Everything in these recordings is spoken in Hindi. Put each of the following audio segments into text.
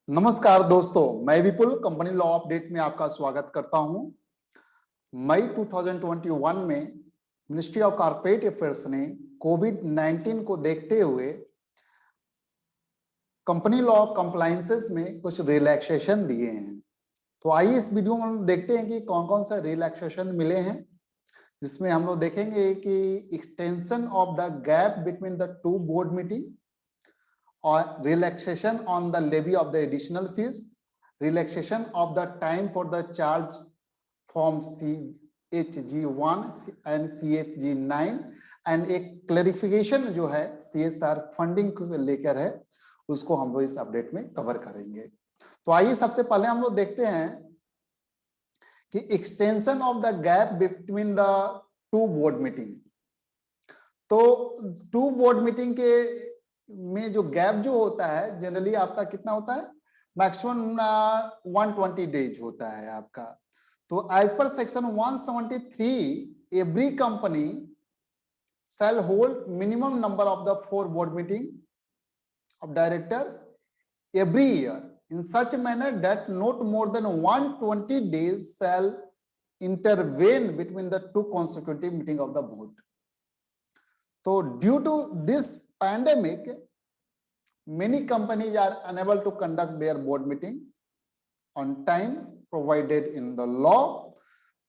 नमस्कार दोस्तों, मैं विपुल कंपनी लॉ अपडेट में आपका स्वागत करता हूं। मई 2021 में मिनिस्ट्री ऑफ कॉर्पोरेट अफेयर्स ने कोविड-19 को देखते हुए कंपनी लॉ कंप्लायंसेस में कुछ रिलैक्सेशन दिए हैं। तो आइए इस वीडियो में हम देखते हैं कि कौन कौन सा रिलैक्सेशन मिले हैं, जिसमें हम लोग देखेंगे कि extension of the gap between the two board meeting or relaxation on the levy of the additional fees, relaxation of the time for the charge form CHG1 and CHG9 and एक क्लैरिफिकेशन जो है CSR फंडिंग को लेकर है, उसको हम लोग इस अपडेट में कवर करेंगे। तो आइए सबसे पहले हम लोग देखते हैं कि extension of the gap between the two board meeting. तो टू बोर्ड मीटिंग के में जो गैप जो होता है जनरली आपका कितना होता है, मैक्सिमम 120 डेज होता है आपका। तो एज पर section 173 every company shall hold minimum number of the 4 board meeting of director every year in such a manner that not more than 120 days shall intervene between the two consecutive meeting of the board. So due to this pandemic, many companies are unable to conduct their board meeting on time provided in the law.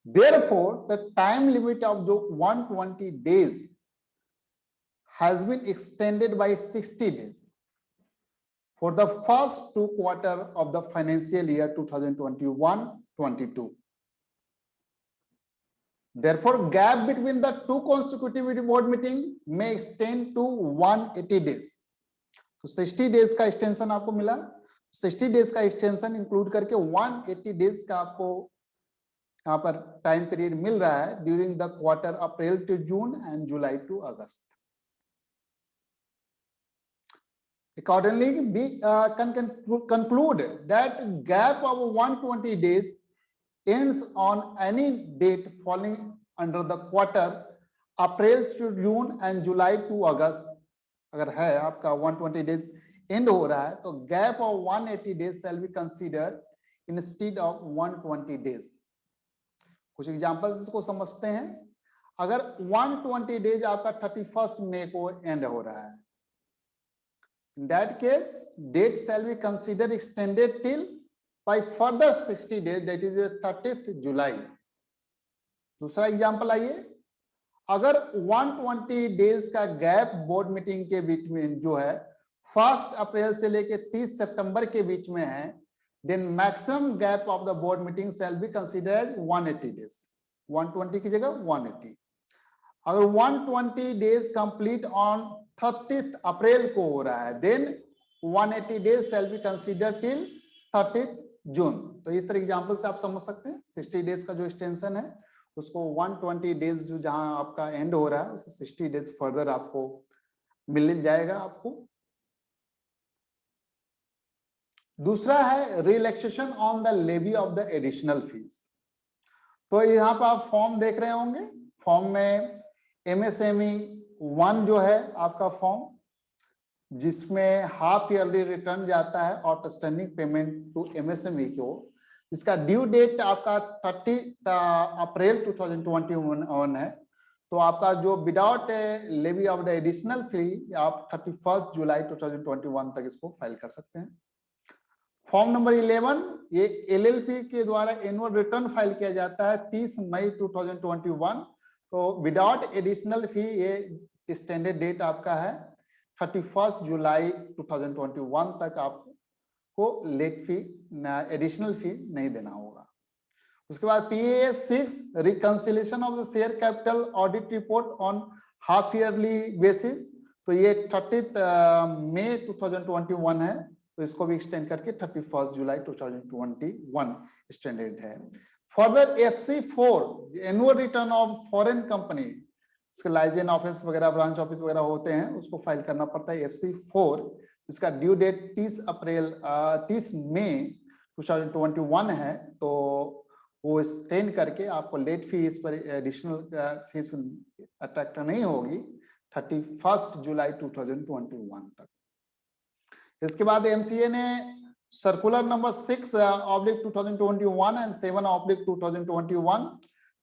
Therefore, the time limit of the 120 days has been extended by 60 days for the first 2 quarters of the financial year 2021-22. Therefore, gap between the two consecutive board meetings may extend to 180 days. तो 60 डेज का एक्सटेंशन आपको मिला। 60 डेज का एक्सटेंशन इंक्लूड करके 180 डेज का आपको यहाँ पर टाइम पीरियड मिल रहा है during the quarter April to June and July to August. Accordingly, we can conclude that gap of 120 days ends on any date falling under the quarter April to June and July to August. अगर है आपका 120 डेज एंड हो रहा है तो gap of 180 days shall B consider instead of 120 days. कुछ एग्जांपल्स इसको समझते हैं। अगर 120 डेज आपका 31 मई को एंड हो रहा है, in that case date shall be considered extended till by further 60 days, that is 30th जुलाई। दूसरा एग्जांपल आइए, अगर 120 डेज का गैप बोर्ड मीटिंग के बीच में जो है 1 अप्रैल से लेके 30 सितंबर के बीच में है, then maximum gap of the board meeting shall be considered 180 days. 120 की जगह 180। अगर 120 डेज कंप्लीट ऑन 30th अप्रैल को हो रहा है, then 180 days shall be considered till 30th जून। तो इस तरह एग्जांपल से आप समझ सकते हैं 60 डेज का जो एक्सटेंशन है उसको 120 डेज जो जहां आपका एंड हो रहा है उसे 60 डेज फर्दर आपको मिल जाएगा आपको। दूसरा है relaxation on the levy of the additional fees. तो यहाँ पर आप फॉर्म देख रहे होंगे, फॉर्म में MSME 1 जो है आपका फॉर्म, जिसमें हाफ ईयरली रिटर्न जाता है आउटस्टैंडिंग पेमेंट टू MSME को। इसका ड्यू डेट आपका 30 अप्रैल 2021 है। तो आपका जो without levy of the additional fee आप 31 जुलाई 2021 तक इसको फाइल कर सकते हैं। फॉर्म नंबर 11 ये LLP के द्वारा एनुअल रिटर्न फाइल किया जाता है 30 मई 2021। तो विदाउट एडिशनल फी ये स्टैंडर्ड डेट आपका है 31 जुलाई 2021 तक आपको लेट फी एडिशनल फी नहीं देना होगा। उसके बाद PAS 6 reconciliation of the share capital audit report on half yearly basis. तो ये 30 मई 2021 है, तो इसको भी एक्सटेंड करके 31 जुलाई 2021 स्टैंडर्ड है। Further FC4 annual return of foreign company, इसके लाइसेंस ऑफिस वगैरह ब्रांच ऑफिस वगैरह होते हैं, उसको फाइल करना पड़ता है FC4। इसका ड्यू डेट 30 मई 2021 है। तो वो स्टैंड करके आपको लेट फी इस पर एडिशनल फीस अट्रैक्ट नहीं होगी 31 जुलाई 2021 तक। इसके बाद MCA ने सर्कुलर नंबर 6/2021 एंड 7/2021,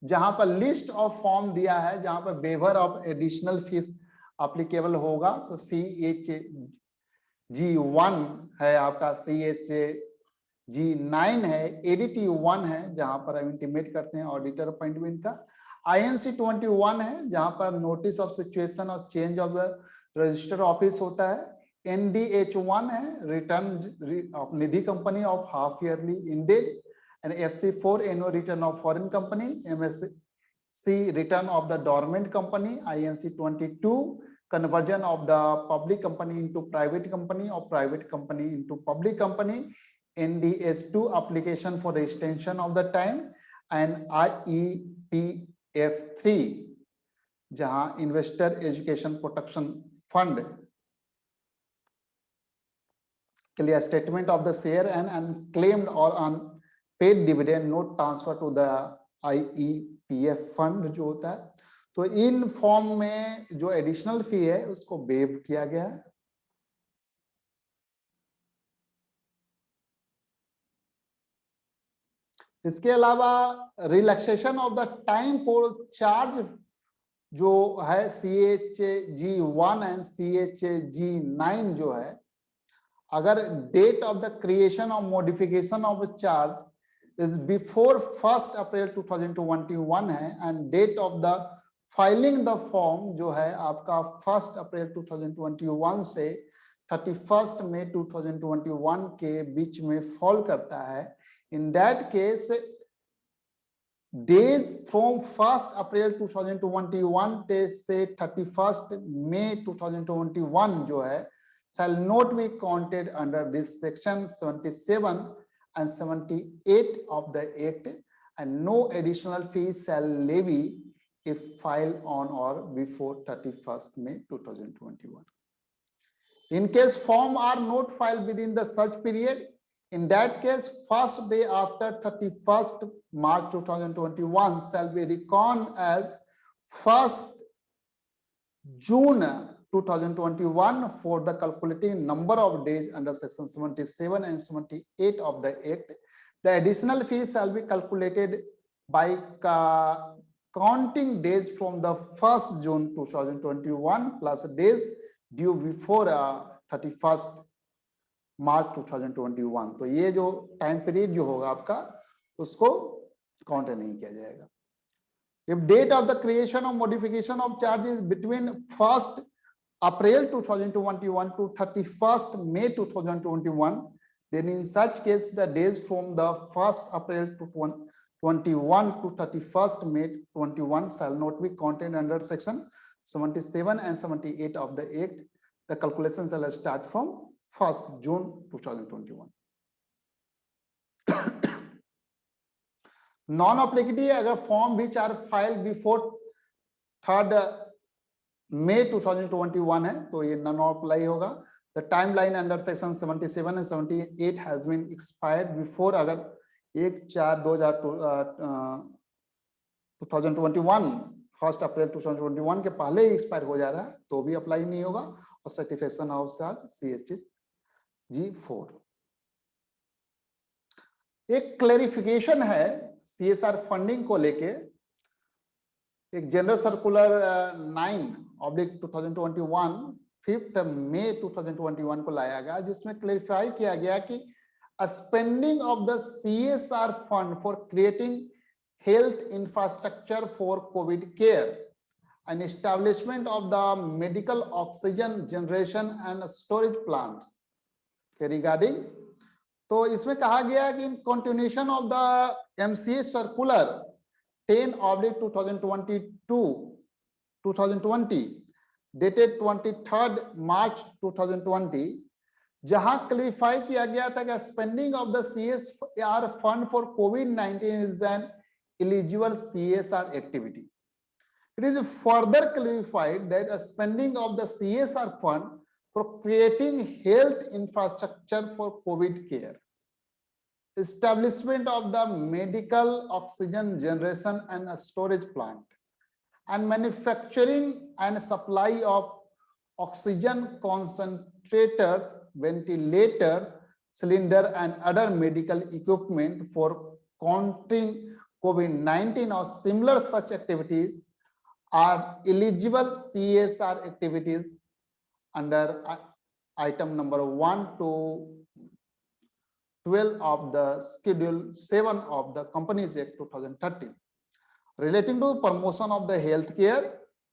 जहां पर लिस्ट ऑफ फॉर्म दिया है, जहां पर waiver of additional fees applicable होगा। सो CHG1 है आपका, CHG9 है, ADT1 है जहां पर हम इंटीमेट करते हैं ऑडिटर अपॉइंटमेंट का, INC21 है जहां पर नोटिस ऑफ सिचुएशन और change of the register office होता है, NDH1 है return of Nidhi company of half yearly ended, and FC4 annual return of foreign company, MSC return of the dormant company, INC22 conversion of the public company into private company or private company into public company, NDH2 application for the extension of the time, and IEPF3 जहां इन्वेस्टर एजुकेशन प्रोटेक्शन फंड के लिए statement of the share and unclaimed और unpaid dividend note transfer to the IEPF fund जो होता है। तो इन फॉर्म में जो एडिशनल फी है उसको वेव किया गया है। इसके अलावा relaxation of the time for charge जो है CHG1 एंड CHG9 जो है, अगर डेट ऑफ द क्रिएशन और modification of charge is before 1 अप्रैल 2021 है and date of the filing the form जो है आपका 1 अप्रैल 2021 से 31 मई 2021 के बीच में फॉल करता है, in that case days from 1 अप्रैल 2021 से 31 मई 2021 जो है shall not be counted under this section 77 and 78 of the Act, and no additional fees shall levy if filed on or before 31st May 2021. In case form are not filed within the such period, in that case, first day after 31st March 2021 shall be reckoned as 1st June 2021 for the calculating number of days under section 77 and 78 of the Act. The additional fees shall be calculated by counting days from the 1st June 2021 plus days due before 31st March 2021. तो ये जो टाइम पीरियड जो होगा आपका उसको काउंट नहीं किया जाएगा। If date of the creation or modification of charges between 1st April 2021 to 31st May 2021, then in such case the days from the 1st April 2021 to 31st May 2021 shall not be counted under section 77 and 78 of the Act. The calculation shall start from 1st June 2021. Non-applicability अगर form which are filed before 3rd May 2021 है तो ये नॉन अप्लाई होगा। The timeline under section 77 and 78 has been expired before, अगर 1/4/2021 1 अप्रैल 2021 के पहले ही एक्सपायर हो जा रहा है तो भी अप्लाई नहीं होगा। और सर्टिफिकेशन ऑफ CHG4। एक क्लैरिफिकेशन है CSR फंडिंग को लेके, एक जनरल सर्कुलर 9/2021 5 मई 2021 को लाया गया जिसमें क्लैरिफाई किया गया कि spending of the CSR fund for creating health infrastructure for Covid care and establishment of the medical oxygen generation and storage plants के रिगार्डिंग, तो इसमें कहा गया कि in continuation of the MCA circular 10/2020 dated 23rd March 2020, जहां क्लैरिफाई किया गया था कि spending of the CSR fund for COVID-19 is an eligible CSR activity. It is further clarified that a spending of the CSR fund for creating health infrastructure for COVID care, establishment of the medical oxygen generation and storage plant, and manufacturing and supply of oxygen concentrators, ventilators, cylinder and other medical equipment for countering COVID-19 or similar such activities are eligible CSR activities under item number 1 to 12 of the Schedule 7 of the Companies Act 2013 relating to promotion of the healthcare,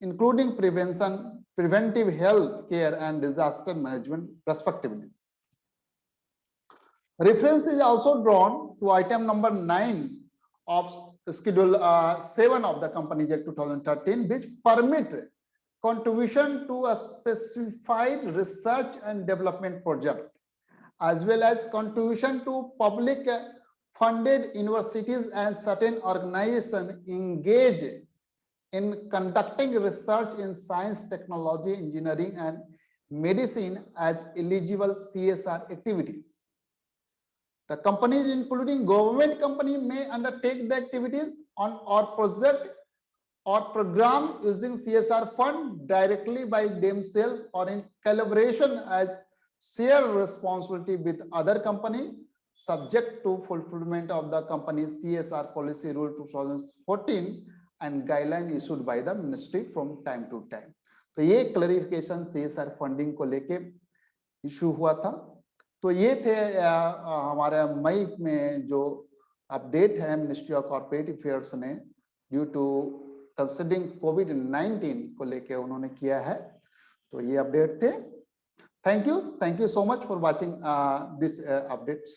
including preventive health care and disaster management respectively. Reference is also drawn to item number 9 of Schedule 7 of the Companies Act 2013, which permit contribution to a specified research and development project, as well as contribution to public funded universities and certain organizations engaged in conducting research in science, technology, engineering, and medicine as eligible CSR activities. The companies, including government company, may undertake the activities on or project or program using CSR fund directly by themselves or in collaboration as shared responsibility with other company, subject to fulfillment of the company's CSR policy rule 2014 and guideline issued by the ministry from time to time. तो ये क्लैरिफिकेशन CSR फंडिंग को लेके इशू हुआ था। तो ये थे हमारे मई में जो अपडेट है मिनिस्ट्री ऑफ कॉर्पोरेट अफेयर्स ने ड्यू टू कंसिडरिंग कोविड-19 को लेके उन्होंने किया है। तो ये अपडेट थे। Thank you so much for watching this updates.